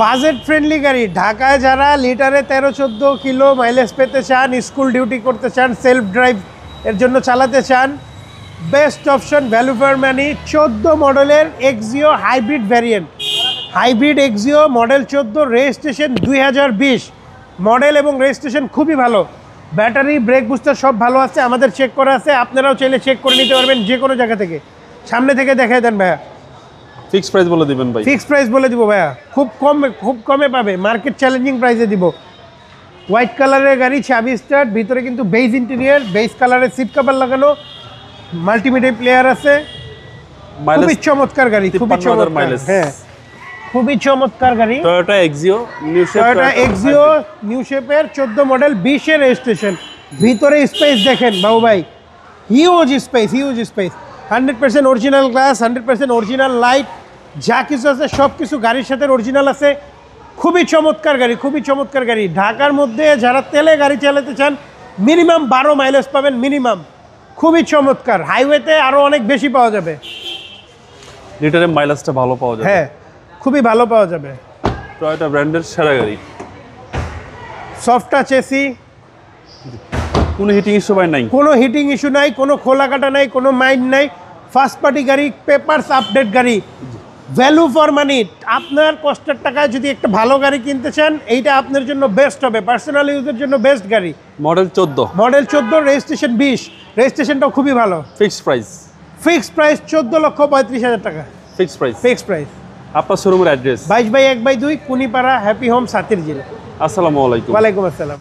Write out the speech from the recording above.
Budget friendly গাড়ি, ঢাকায় যারা লিটারে 13-14 কিলো মাইলেজ পেতে চান, স্কুল ডিউটি করতে চান, সেলফ ড্রাইভ এর জন্য চালাতে চান, best option value for money. 14 মডেলের Axio hybrid variant, hybrid Axio model 14, registration 2020 model এবং রেজিস্ট্রেশন খুবই ভালো। ব্যাটারি, ব্রেক বুস্টার সব ভালো আছে, আমাদের চেক করা আছে। আপনারাও চাইলে চেক করে নিতে পারবেন যে কোনো জায়গা থেকে। সামনে থেকে দেখাই দেন ভাইয়া। ফিক্স প্রাইস বলে দিবেন ভাই? ফিক্স প্রাইস বলে দিব ভাইয়া, খুব কমে পাবে, মার্কেট চ্যালেঞ্জিং প্রাইসে দিব। হোয়াইট কালারের গাড়ি, 26 স্টার্ট, ভিতরে কিন্তু বেজ ইন্টেরিয়ার, বেজ কালারের সিট কভার লাগানো, মাল্টিমিডিয়া প্লেয়ার আছে। খুবই চমৎকার গাড়ি, খুবই চমৎকার। হ্যাঁ, খুবই চমৎকার গাড়ি। Toyota Axio new shape, Toyota Axio new শেপের 14 মডেল, 20 এর রেজিস্ট্রেশন। ভিতরে স্পেস দেখেন বাবু ভাই, huge space, huge space. 100% original glass, 100% original light, যা কিছু আছে সব কিছু গাড়ির সাথে অরিজিনাল আছে। খুবই চমৎকার গাড়ি, খুবই চমৎকার গাড়ি। ঢাকার মধ্যে যারা তেলে গাড়ি চালাতে চান, মিনিমাম 12 মাইলেজ পাবেন মিনিমাম। খুবই চমৎকার, হাইওয়েতে আরও অনেক বেশি পাওয়া যাবে। লিটারে মাইলেজটা ভালো পাওয়া যাবে। হ্যাঁ, খুবই ভালো পাওয়া যাবে। টয়োটা ব্র্যান্ডের সেরা গাড়ি। সফট টাচ এসি, কোনো হিটিং ইস্যু ভাই নাই? কোনো হিটিং ইস্যু নাই, কোনো খোলা কাটা নাই, কোনো মাইন্ড নাই। ফার্স্ট পার্টি গাড়ি, পেপারস আপডেট গাড়ি, ভ্যালু ফর মানি। আপনার কষ্টের টাকায় যদি একটা ভালো গাড়ি কিনতে চান, এইটা আপনার জন্য বেস্ট হবে, পার্সোনাল ইউজের জন্য বেস্ট গাড়ি। মডেল 14, মডেল 14, রেজিস্ট্রেশন 20, রেজিস্ট্রেশনটাও খুবই ভালো। Fixed price? ফিক্সড প্রাইস 14,35,000 টাকা। Fixed price? Fixed price. আপনার শোরুমের address? 22/1/2 Kunipara, happy home, Satirjhil. আসসালামু আলাইকুম। ওয়ালাইকুম আসসালাম।